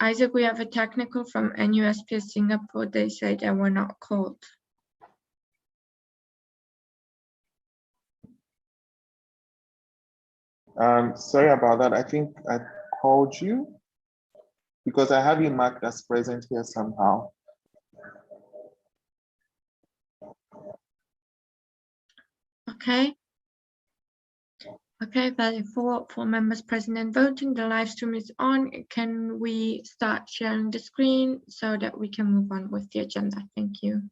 Isaac, we have a technical from NUSPS Singapore. They say they were not called. Sorry about that. I think I called you because I have you marked as present here somehow. Okay. Okay, valid for members present and voting. The live stream is on. Can we start sharing the screen so that we can move on with the agenda? Thank you.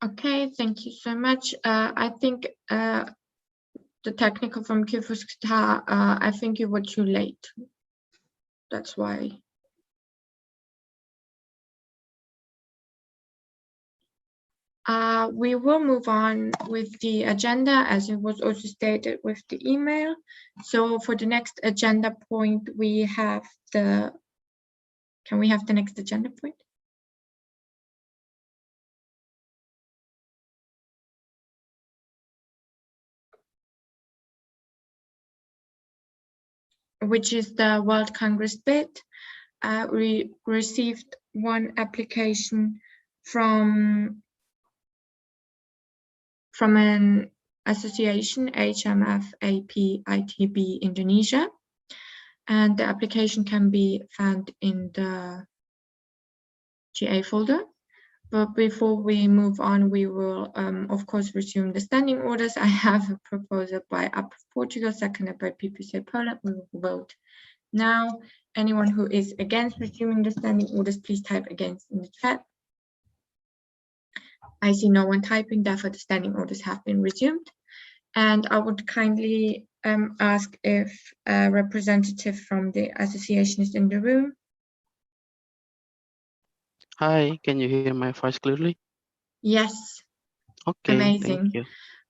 Okay, thank you so much. I think the technical from Kyrgyzstan, I think you were too late. That's why. We will move on with the agenda as it was also stated with the email. So for the next agenda point, we have the, can we have the next agenda point? Which is the World Congress bid. We received one application from an association, HMF AP ITB Indonesia, and the application can be found in the GA folder. But before we move on, we will of course resume the standing orders. I have a proposal by UP Portugal, seconded by PPC Poland. We will vote now. Anyone who is against resuming the standing orders, please type against in the chat. I see no one typing, therefore the standing orders have been resumed. And I would kindly ask if a representative from the association is in the room. Hi, can you hear my voice clearly? Yes. Okay, amazing. Thank you.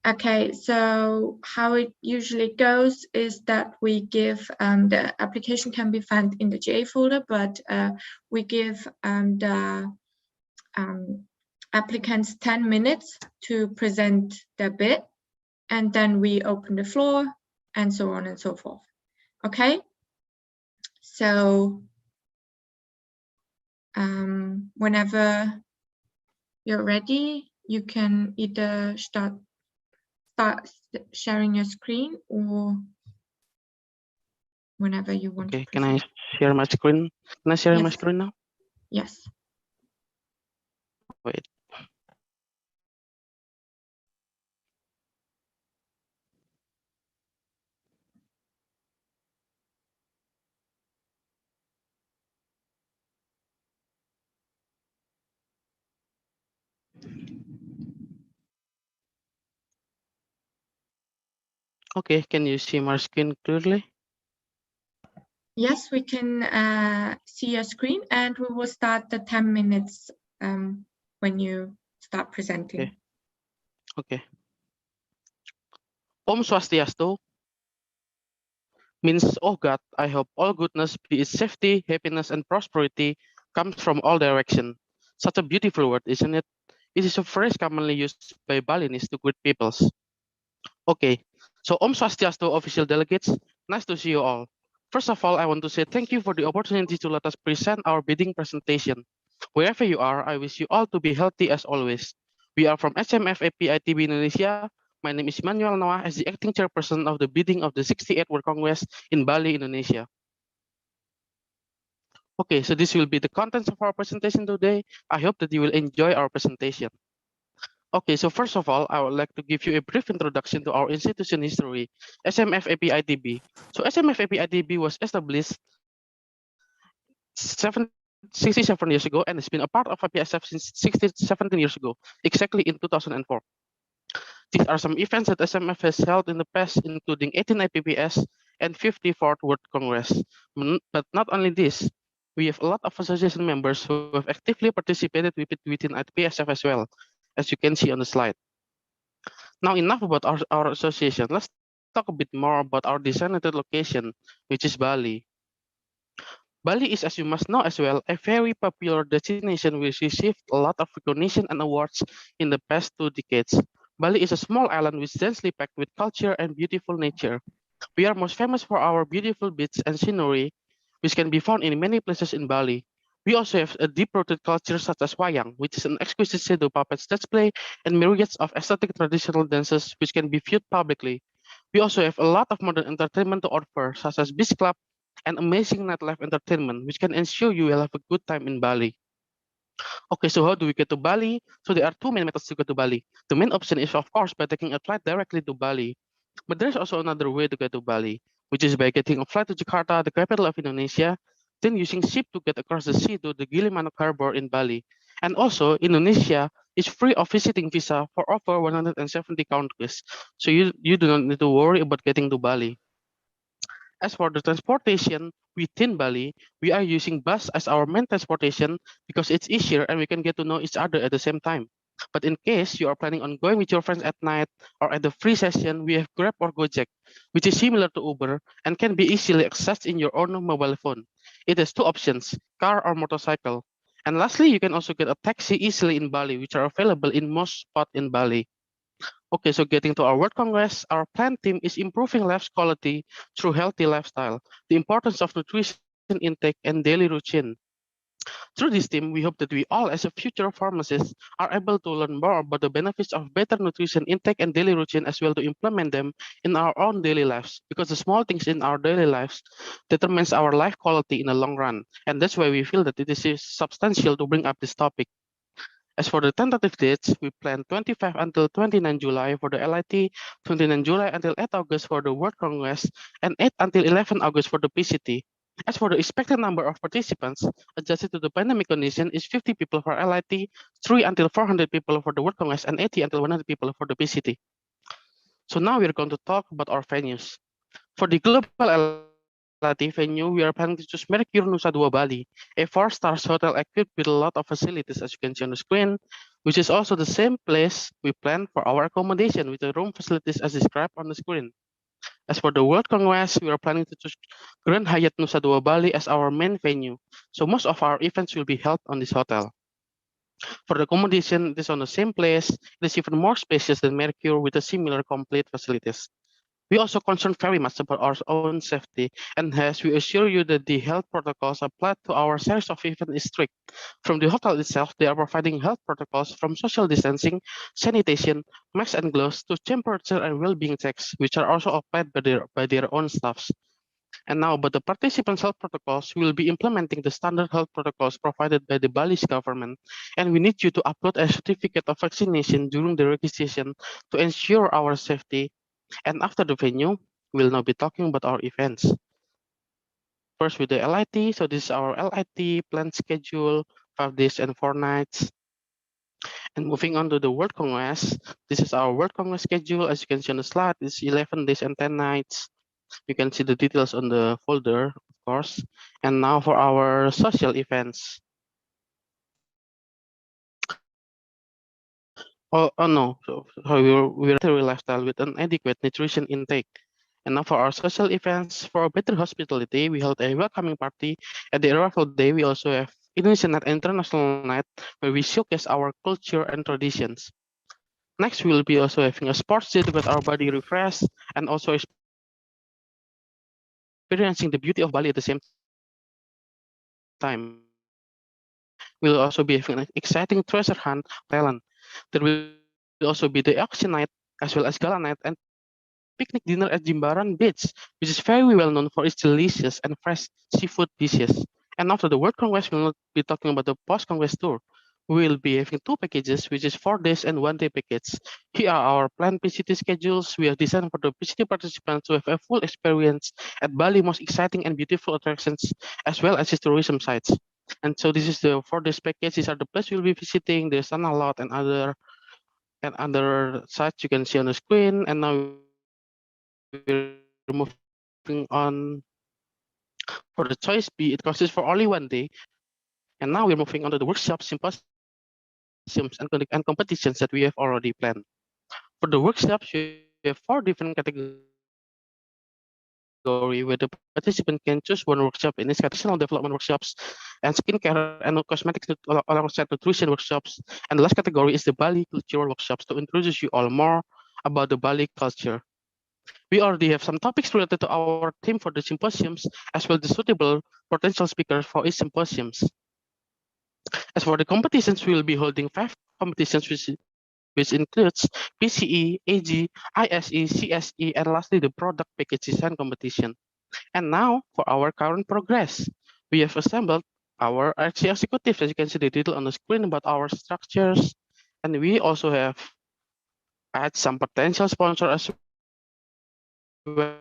Okay, so how it usually goes is that we give, the application can be found in the GA folder, but we give the applicants 10 minutes to present their bid, and then we open the floor and so on and so forth. Okay, so whenever you're ready, you can either start sharing your screen or whenever you want. Okay, can I share my screen? Can I share my screen now? Yes. Wait. Okay, can you see my screen clearly? Yes, we can see your screen, and we will start the 10 minutes when you start presenting. Okay. Om Swastiastu means, oh God, I hope all goodness, be it safety, happiness, and prosperity, comes from all directions. Such a beautiful word, isn't it? It is a phrase commonly used by Balinese to greet peoples. Okay, so Om Swastiastu official delegates, nice to see you all. First of all, I want to say thank you for the opportunity to let us present our bidding presentation. Wherever you are, I wish you all to be healthy as always. We are from HMF ITB Indonesia. My name is Manuel Noah as the acting chairperson of the bidding of the 68th World Congress in Bali, Indonesia. Okay, so this will be the contents of our presentation today. I hope that you will enjoy our presentation. Okay, so first of all, I would like to give you a brief introduction to our institution history, SMF ITB. So SMF ITB was established 67 years ago and has been a part of IPSF since 17 years ago, exactly in 2004. These are some events that SMF has held in the past, including 18 IPPS and 54th World Congress. But not only this, we have a lot of association members who have actively participated within IPSF as well, as you can see on the slide. Now enough about our association. Let's talk a bit more about our designated location, which is Bali. Bali is, as you must know as well, a very popular destination which received a lot of recognition and awards in the past 2 decades. Bali is a small island which is densely packed with culture and beautiful nature. We are most famous for our beautiful beaches and scenery, which can be found in many places in Bali. We also have a deep-rooted culture such as wayang, which is an exquisite shadow puppet display, and myriads of aesthetic traditional dances which can be viewed publicly. We also have a lot of modern entertainment to offer, such as beach club and amazing nightlife entertainment, which can ensure you will have a good time in Bali. Okay, so how do we get to Bali? So there are two main methods to get to Bali. The main option is, of course, by taking a flight directly to Bali. But there's also another way to get to Bali, which is by getting a flight to Jakarta, the capital of Indonesia, then using ship to get across the sea to the Gilimanuk harbor in Bali. And also, Indonesia is free of visiting visa for over 170 countries. So you do not need to worry about getting to Bali. As for the transportation within Bali, we are using bus as our main transportation because it's easier and we can get to know each other at the same time. But in case you are planning on going with your friends at night or at the free session, we have Grab or Gojek, which is similar to Uber and can be easily accessed in your own mobile phone. It has two options, car or motorcycle. And lastly, you can also get a taxi easily in Bali, which are available in most spots in Bali. Okay, so getting to our World Congress, our plan theme is improving life's quality through healthy lifestyle, the importance of nutrition intake and daily routine. Through this theme, we hope that we all, as a future pharmacists, are able to learn more about the benefits of better nutrition intake and daily routine as well to implement them in our own daily lives. Because the small things in our daily lives determines our life quality in the long run. And that's why we feel that it is substantial to bring up this topic. As for the tentative dates, we plan 25 until 29 July for the LIT, 29 July until 8 August for the World Congress, and 8 until 11 August for the PCT. As for the expected number of participants, adjusted to the pandemic condition, is 50 people for LIT, 3 until 400 people for the World Congress, and 80 until 100 people for the PCT. So now we're going to talk about our venues. For the global LIT venue, we are planning to choose Mercure Nusa Dua Bali, a 4-star hotel equipped with a lot of facilities as you can see on the screen, which is also the same place we planned for our accommodation with the room facilities as described on the screen. As for the World Congress, we are planning to choose Grand Hyatt Nusa Dua Bali as our main venue, so most of our events will be held on this hotel. For the accommodation, it is on the same place, it is even more spacious than Mercure with a similar complete facilities. We also concern very much about our own safety, and hence we assure you that the health protocols applied to our series of events is strict. From the hotel itself, they are providing health protocols from social distancing, sanitation, masks and gloves to temperature and well-being checks, which are also applied by their own staffs. And now, but the participants' health protocols will be implementing the standard health protocols provided by the Bali's government, and we need you to upload a certificate of vaccination during the registration to ensure our safety. And after the venue, we'll now be talking about our events. First with the LIT. So this is our LIT planned schedule, 5 days and 4 nights. And moving on to the World Congress, this is our World Congress schedule. As you can see on the slide, it's 11 days and 10 nights. You can see the details on the folder, of course. And now for our social events. Oh no, so we're lifestyle with an adequate nutrition intake. And now for our social events, for better hospitality, we held a welcoming party. At the arrival day, we also have Indonesian Night International Night, where we showcase our culture and traditions. Next, we will be also having a sports day to get our body refreshed and also experiencing the beauty of Bali at the same time. We'll also be having an exciting treasure hunt Thailand. There will also be the auction night as well as gala night and picnic dinner at Jimbaran Beach, which is very well known for its delicious and fresh seafood dishes. And after the World Congress, we'll not be talking about the post-Congress tour. We will be having 2 packages, which is 4 days and 1 day package. Here are our planned PCT schedules. We have designed for the PCT participants to have a full experience at Bali most exciting and beautiful attractions, as well as its tourism sites. And so this is the 4 days package. These are the places we'll be visiting. There's Tanah Lot and other sites you can see on the screen. And now we're moving on for the choice B. It consists for only 1 day. And now we're moving on to the workshops, symposiums, and competitions that we have already planned. For the workshops, we have 4 different categories, which is workshop on nutrition, where the participant can choose one workshop in its personal development workshops and skincare and cosmetics alongside nutrition workshops. And the last category is the Bali cultural workshops to introduce you all more about the Bali culture. We already have some topics related to our theme for the symposiums, as well as the suitable potential speakers for each symposiums. As for the competitions, we will be holding 5 competitions, which includes PCE, AG, ISE, CSE, and lastly, the product package design competition. And now, for our current progress, we have assembled our RC executives, as you can see the detail on the screen about our structures, and we also have add some potential sponsor as well.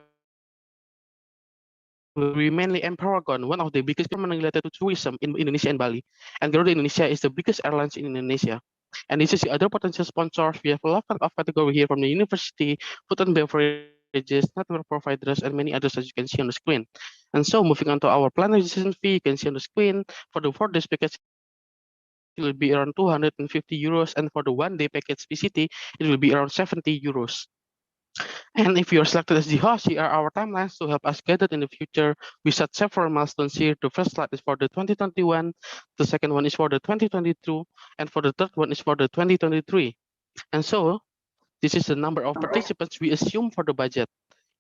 We mainly Paragon, one of the biggest company related to tourism in Indonesia and Bali. And Garuda Indonesia is the biggest airlines in Indonesia. And this is the other potential sponsors. We have a lot of category here from the university, food and beverages, network providers, and many others as you can see on the screen. And so moving on to our plan registration fee, you can see on the screen for the 4 days package, it will be around 250 euros. And for the 1 day package PCT, it will be around 70 euros. And if you're selected as the host, here are our timelines to help us guide it in the future. We set several milestones here. The first slide is for the 2021, the second one is for the 2022, and for the third one is for the 2023. And so this is the number of participants we assume for the budget.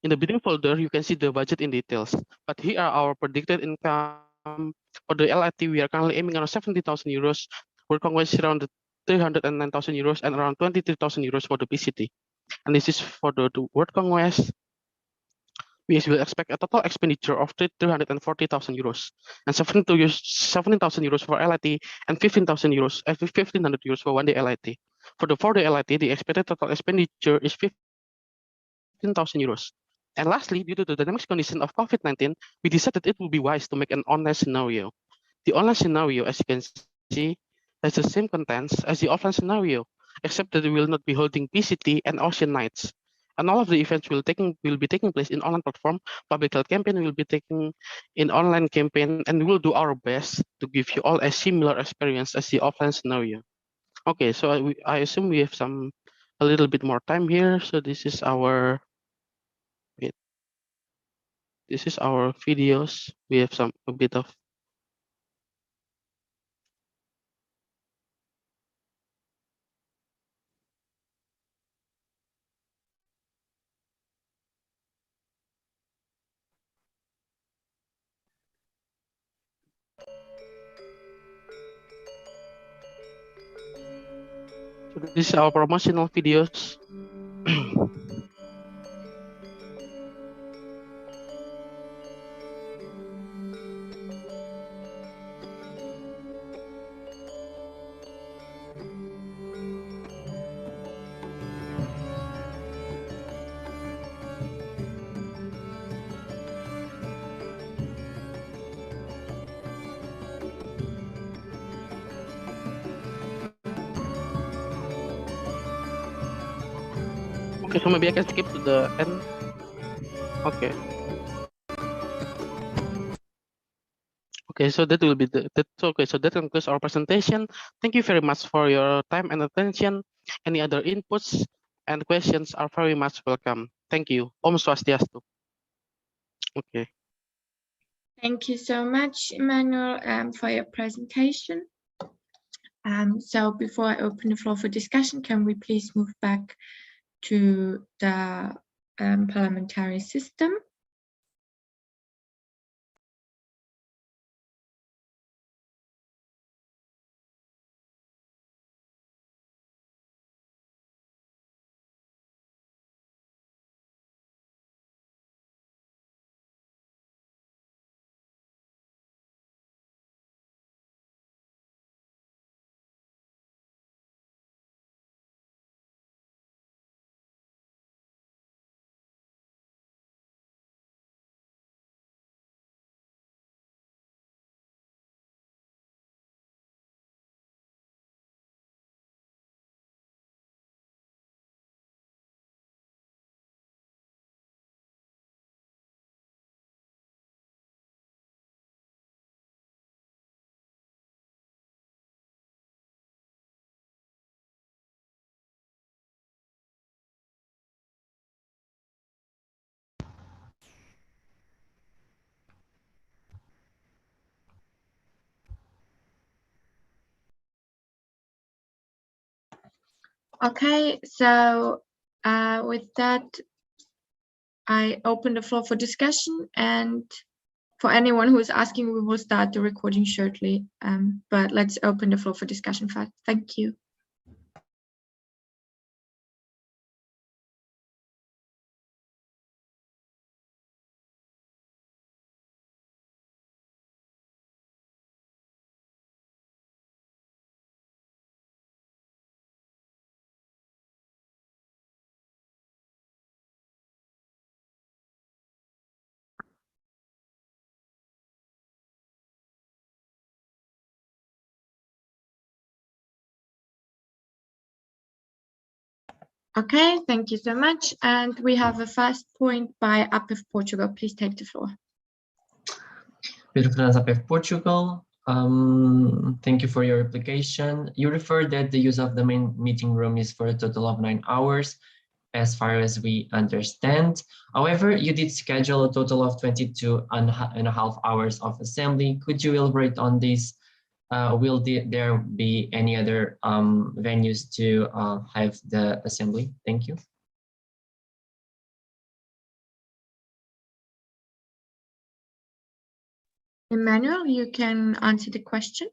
In the bidding folder, you can see the budget in details. But here are our predicted income. For the LIT, we are currently aiming around 70,000 euros. World Congress around 309,000 euros and around 23,000 euros for the PCT. And this is for the World Congress. We will expect a total expenditure of 340,000 euros and 17,000 euros for LIT and 15,000 euros, 1,500 euros for 1 day LIT. For the 4 day LIT, the expected total expenditure is 15,000 euros. And lastly, due to the dynamic condition of COVID-19, we decided it would be wise to make an online scenario. The online scenario, as you can see, has the same contents as the offline scenario, except that we will not be holding PCT and Ocean Nights. And all of the events will be taking place in online platform. Public health campaign will be taking in online campaign, and we will do our best to give you all a similar experience as the offline scenario. Okay, so I assume we have a little bit more time here. So this is our videos. We have a bit of. So this is our promotional videos. Okay, so maybe I can skip to the end. Okay. Okay, so that will be that's okay. So that concludes our presentation. Thank you very much for your time and attention. Any other inputs and questions are very much welcome. Thank you. Om Swastiastu. Okay. Thank you so much, Emmanuel, for your presentation. So before I open the floor for discussion, can we please move back to the parliamentary system? Okay, so with that, I open the floor for discussion, and for anyone who is asking, we will start the recording shortly. But let's open the floor for discussion first. Thank you. Okay, thank you so much. And we have a first point by IPSF Portugal. Please take the floor. Pedro Fernandes, IPSF Portugal. Thank you for your application. You referred that the use of the main meeting room is for a total of 9 hours, as far as we understand. However, you did schedule a total of 22 and a half hours of assembly. Could you elaborate on this? Will there be any other venues to have the assembly? Thank you. Emmanuel, you can answer the question.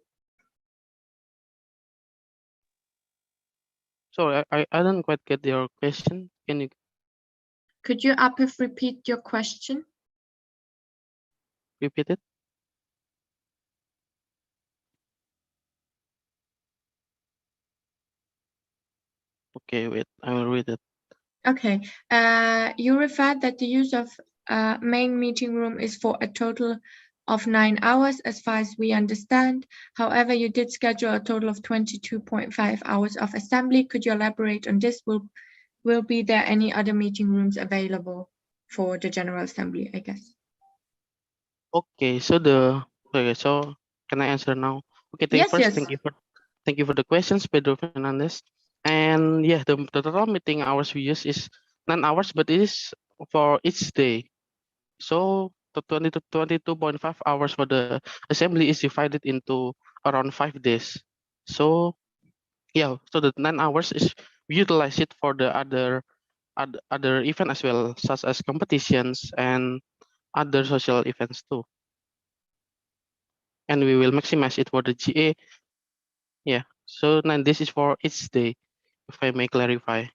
Sorry, I don't quite get your question. Can you Could you, IPSF, repeat your question? repeat it? Okay, wait, I will read it. Okay, you referred that the use of main meeting room is for a total of 9 hours, as far as we understand. However, you did schedule a total of 22.5 hours of assembly. Could you elaborate on this? Will be there any other meeting rooms available for the General Assembly, I guess? Okay, so so can I answer now? Okay, Yes, yes. thank you for the questions, Pedro Fernandez. And yeah, the total meeting hours we use is 9 hours, but it is for each day. So the 20 to 22.5 hours for the assembly is divided into around 5 days. So yeah, so the 9 hours is we utilize it for the other event as well, such as competitions and other social events too. And we will maximize it for the GA. Yeah, so now this is for each day, if I may clarify.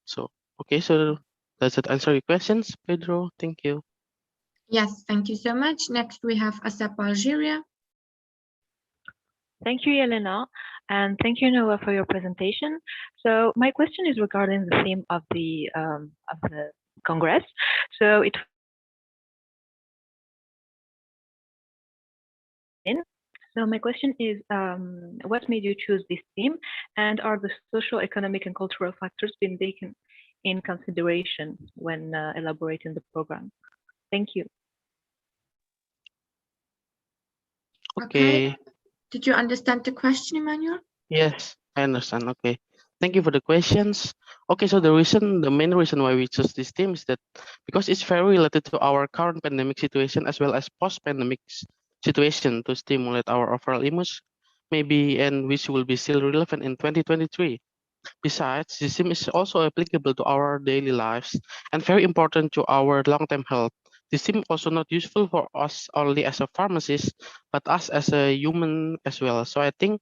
So, okay, so does that answer your questions, Pedro? Thank you. Yes, thank you so much. Next, we have Asap Algeria. Thank you, Yelena, and thank you, Noah, for your presentation. So my question is regarding the theme of the Congress. So my question is, what made you choose this theme, and are the social, economic, and cultural factors being taken in consideration when elaborating the program? Thank you. Okay. Did you understand the question, Emmanuel? Yes, I understand. Okay. Thank you for the questions. Okay, so the main reason why we chose this theme is that because it's very related to our current pandemic situation as well as post-pandemic situation to stimulate our overall image, maybe, and which will be still relevant in 2023. Besides, this theme is also applicable to our daily lives and very important to our long-term health. This theme also not useful for us only as a pharmacist, but us as a human as well. So I think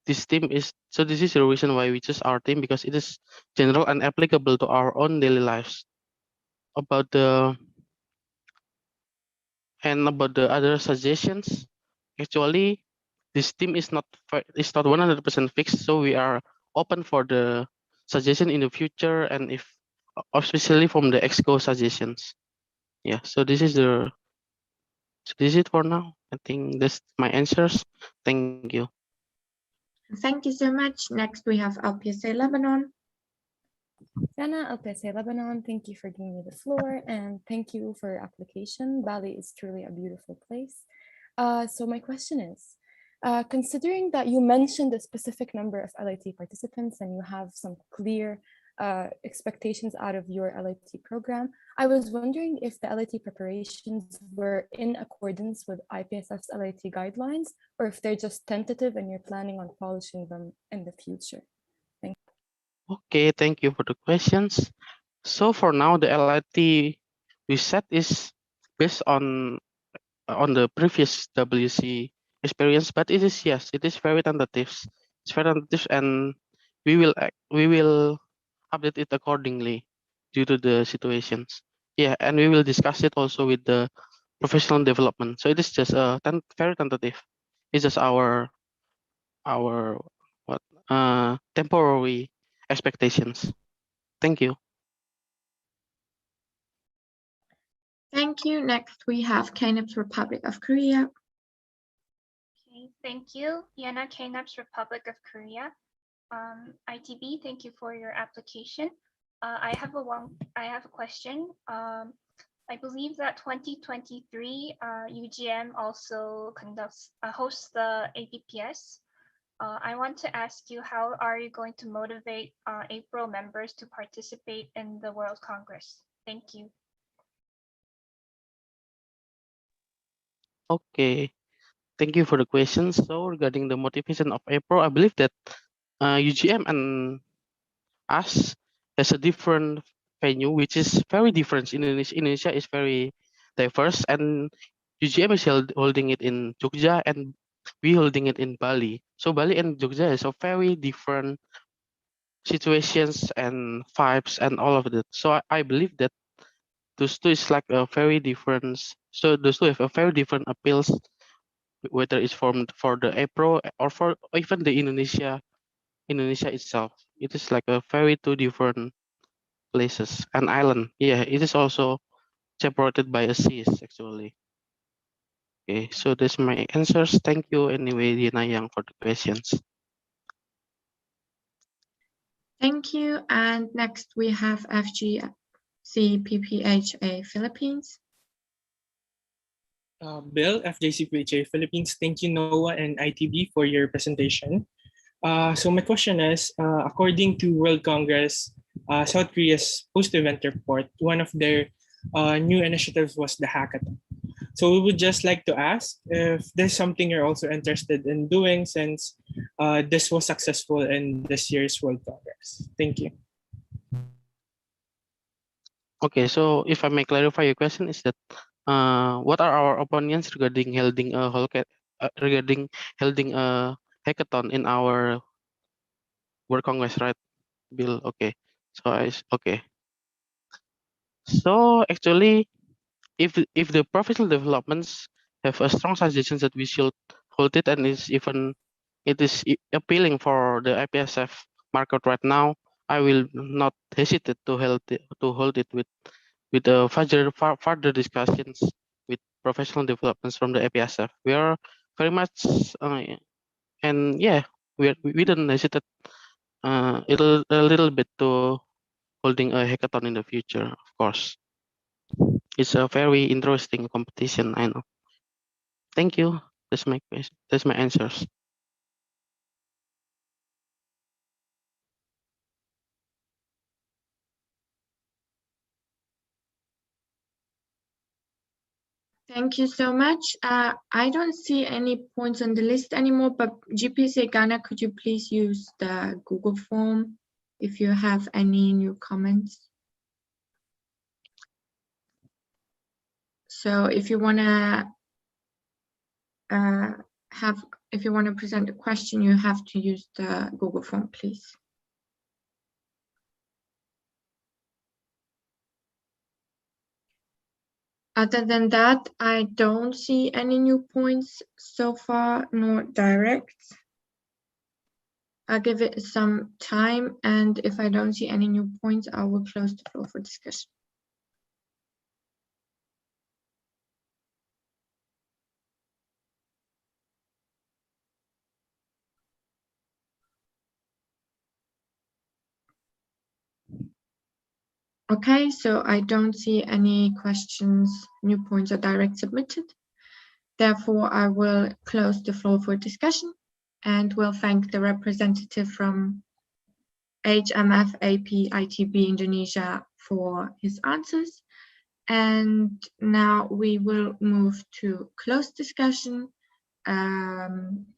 this is the reason why we choose our team, because it is general and applicable to our own daily lives. About the other suggestions, actually this team is not 100% fixed, so we are open for the suggestion in the future, and if especially from the exco suggestions. Yeah, so this is it for now. I think that's my answers. Thank you. Thank you so much. Next, we have IPSF Lebanon. Sana, IPSF Lebanon, thank you for giving me the floor, and thank you for your application. Bali is truly a beautiful place. So my question is, considering that you mentioned a specific number of LIT participants and you have some clear expectations out of your LIT program, I was wondering if the LIT preparations were in accordance with IPSF's LIT guidelines, or if they're just tentative and you're planning on polishing them in the future. Thank you. Okay, thank you for the questions. So for now, the LIT we set is based on the previous WC experience, but it is, yes, it is very tentative. It's very tentative, and we will update it accordingly due to the situations. Yeah, and we will discuss it also with the professional development. So it is just very tentative. It's just our what temporary expectations. Thank you. Thank you. Next, we have KNIP's Republic of Korea. Okay, thank you. Yana KNAP's Republic of Korea. ITB, thank you for your application. I have a question. I believe that 2023 UGM also hosts the APPS. I want to ask you, how are you going to motivate April members to participate in the World Congress? Thank you. Okay, thank you for the question. So regarding the motivation of April, I believe that UGM and us has a different venue, which is very different. Indonesia is very diverse, and UGM is holding it in Jogja, and we holding it in Bali. So Bali and Jogja is a very different situations and vibes and all of that. So I believe that those two is like a very different. So those two have a very different appeals, whether it's formed for the April or for even the Indonesia itself. It is like a very two different places. An island, yeah, it is also separated by a seas actually. Okay, so that's my answers. Thank you anyway, Dina Yang, for the questions. Thank you. And next, we have FGCPPHA Philippines. Bill, FJCPHA Philippines, thank you, Noah and ITB, for your presentation. So my question is, according to World Congress, South Korea's post-event report, one of their new initiatives was the hackathon. So we would just like to ask if there's something you're also interested in doing, since this was successful in this year's World Congress. Thank you. Okay, so if I may clarify your question, is that what are our opinions regarding holding a hackathon in our World Congress, right, Bill? Okay, so okay. So actually, if the professional developments have a strong suggestions that we should hold it, and it is appealing for the IPSF market right now, I will not hesitate to hold it with further discussions with professional developments from the IPSF. We are very much and yeah, we don't hesitate a little bit to holding a hackathon in the future. Of course, it's a very interesting competition, I know. Thank you. That's my question. That's my answers. Thank you so much. I don't see any points on the list anymore, but GPC Ghana, could you please use the Google form if you have any new comments? So if you want to present a question, you have to use the Google form, please. Other than that, I don't see any new points so far, nor directs. I'll give it some time, and if I don't see any new points, I will close the floor for discussion. Okay, so I don't see any questions, new points, or direct submitted. Therefore, I will close the floor for discussion and will thank the representative from HMF AP ITB Indonesia for his answers. And now we will move to closed discussion.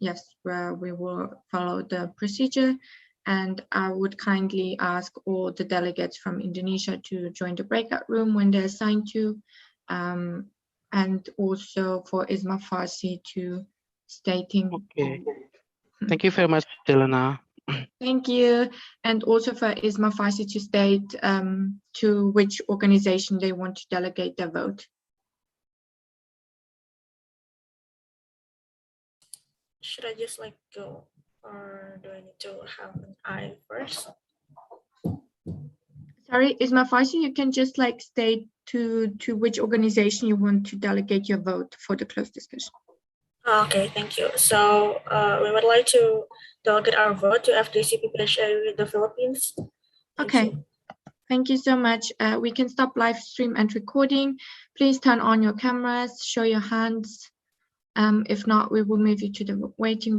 Yes, where we will follow the procedure. And I would kindly ask all the delegates from Indonesia to join the breakout room when they're assigned to, and also for ISMA Farsi to stating. Okay. Thank you very much, Delana. Thank you. And also for ISMA Farsi to state to which organization they want to delegate their vote. Should I just like go, or do I need to have an eye first? Sorry, ISMA Farsi, you can just like state to which organization you want to delegate your vote for the closed discussion. Okay, thank you. So we would like to delegate our vote to FDC-PPHA the Philippines. Thank Okay. you. Thank you so much. We can stop live stream and recording. Please turn on your cameras, show your hands. If not, we will move you to the waiting